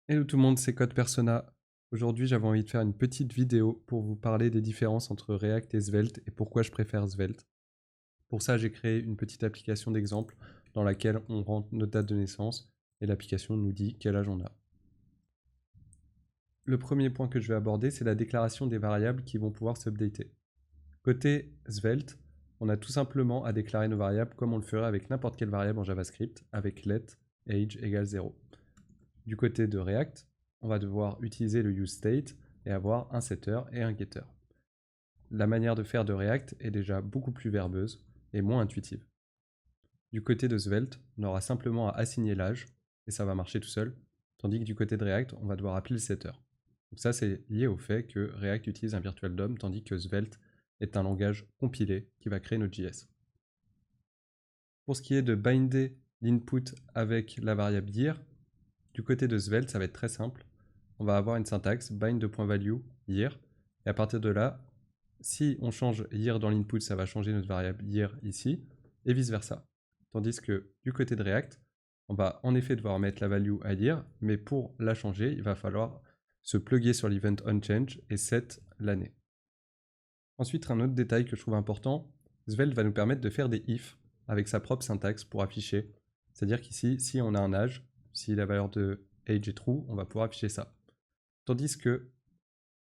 Hello tout le monde, c'est Code Persona. Aujourd'hui, j'avais envie de faire une petite vidéo pour vous parler des différences entre React et Svelte et pourquoi je préfère Svelte. Pour ça, j'ai créé une petite application d'exemple dans laquelle on rentre notre date de naissance et l'application nous dit quel âge on a. Le premier point que je vais aborder, c'est la déclaration des variables qui vont pouvoir s'updater. Côté Svelte, on a tout simplement à déclarer nos variables comme on le ferait avec n'importe quelle variable en JavaScript avec let age égale 0. Du côté de React, on va devoir utiliser le useState et avoir un setter et un getter. La manière de faire de React est déjà beaucoup plus verbeuse et moins intuitive. Du côté de Svelte, on aura simplement à assigner l'âge et ça va marcher tout seul, tandis que du côté de React, on va devoir appeler le setter. Donc ça, c'est lié au fait que React utilise un virtual DOM, tandis que Svelte est un langage compilé qui va créer notre JS. Pour ce qui est de binder l'input avec la variable year, du côté de Svelte, ça va être très simple. On va avoir une syntaxe bind.value year. Et à partir de là, si on change year dans l'input, ça va changer notre variable year ici, et vice versa. Tandis que du côté de React, on va en effet devoir mettre la value à year, mais pour la changer, il va falloir se plugger sur l'event onChange et set l'année. Ensuite, un autre détail que je trouve important, Svelte va nous permettre de faire des if avec sa propre syntaxe pour afficher. C'est-à-dire qu'ici, si on a un âge, si la valeur de age est true, on va pouvoir afficher ça. Tandis que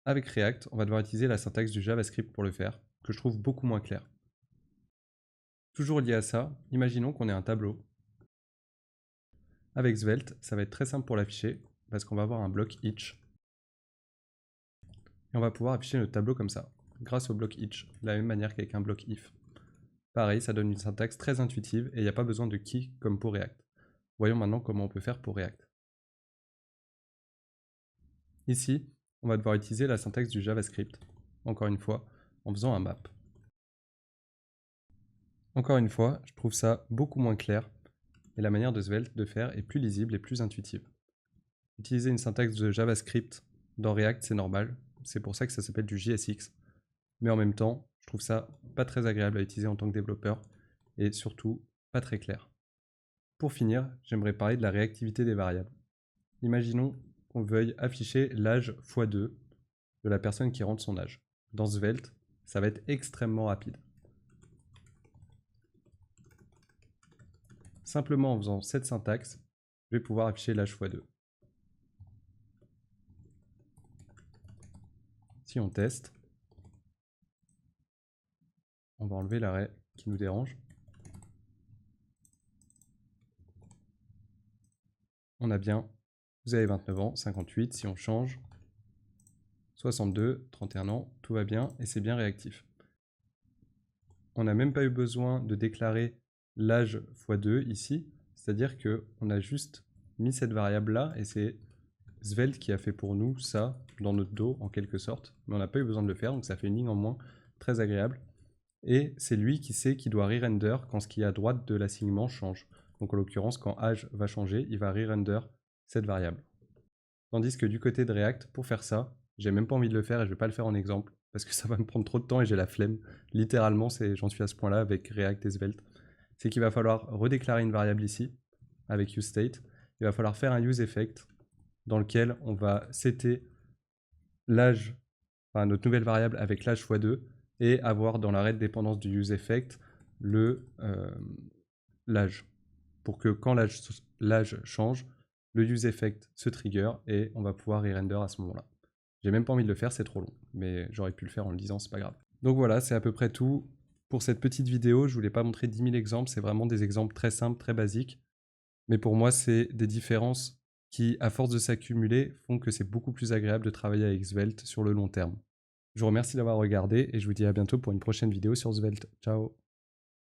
avec React, on va devoir utiliser la syntaxe du JavaScript pour le faire, que je trouve beaucoup moins claire. Toujours lié à ça, imaginons qu'on ait un tableau. Avec Svelte, ça va être très simple pour l'afficher, parce qu'on va avoir un bloc each. Et on va pouvoir afficher notre tableau comme ça, grâce au bloc each, de la même manière qu'avec un bloc if. Pareil, ça donne une syntaxe très intuitive et il n'y a pas besoin de key comme pour React. Voyons maintenant comment on peut faire pour React. Ici, on va devoir utiliser la syntaxe du JavaScript, encore une fois, en faisant un map. Encore une fois, je trouve ça beaucoup moins clair, et la manière de Svelte de faire est plus lisible et plus intuitive. Utiliser une syntaxe de JavaScript dans React, c'est normal, c'est pour ça que ça s'appelle du JSX, mais en même temps, je trouve ça pas très agréable à utiliser en tant que développeur, et surtout pas très clair. Pour finir, j'aimerais parler de la réactivité des variables. Imaginons qu'on veuille afficher l'âge x2 de la personne qui rentre son âge. Dans Svelte, ça va être extrêmement rapide. Simplement en faisant cette syntaxe, je vais pouvoir afficher l'âge x2. Si on teste, on va enlever l'arrêt qui nous dérange. On a bien, vous avez 29 ans, 58, si on change, 62, 31 ans, tout va bien et c'est bien réactif. On n'a même pas eu besoin de déclarer l'âge x2 ici, c'est-à-dire qu'on a juste mis cette variable-là et c'est Svelte qui a fait pour nous ça dans notre dos en quelque sorte, mais on n'a pas eu besoin de le faire, donc ça fait une ligne en moins très agréable. Et c'est lui qui sait qu'il doit re-render quand ce qui est à droite de l'assignement change. Donc en l'occurrence, quand âge va changer, il va re-render cette variable. Tandis que du côté de React, pour faire ça, j'ai même pas envie de le faire et je vais pas le faire en exemple parce que ça va me prendre trop de temps et j'ai la flemme. Littéralement, j'en suis à ce point-là avec React et Svelte. C'est qu'il va falloir redéclarer une variable ici avec useState. Il va falloir faire un useEffect dans lequel on va setter l'âge, enfin notre nouvelle variable avec l'âge x2 et avoir dans l'arrêt de dépendance du useEffect l'âge pour que quand l'âge change, le useEffect se trigger et on va pouvoir re-render à ce moment-là. J'ai même pas envie de le faire, c'est trop long, mais j'aurais pu le faire en le disant, c'est pas grave. Donc voilà, c'est à peu près tout pour cette petite vidéo. Je voulais pas montrer 10 000 exemples, c'est vraiment des exemples très simples, très basiques. Mais pour moi, c'est des différences qui, à force de s'accumuler, font que c'est beaucoup plus agréable de travailler avec Svelte sur le long terme. Je vous remercie d'avoir regardé et je vous dis à bientôt pour une prochaine vidéo sur Svelte. Ciao!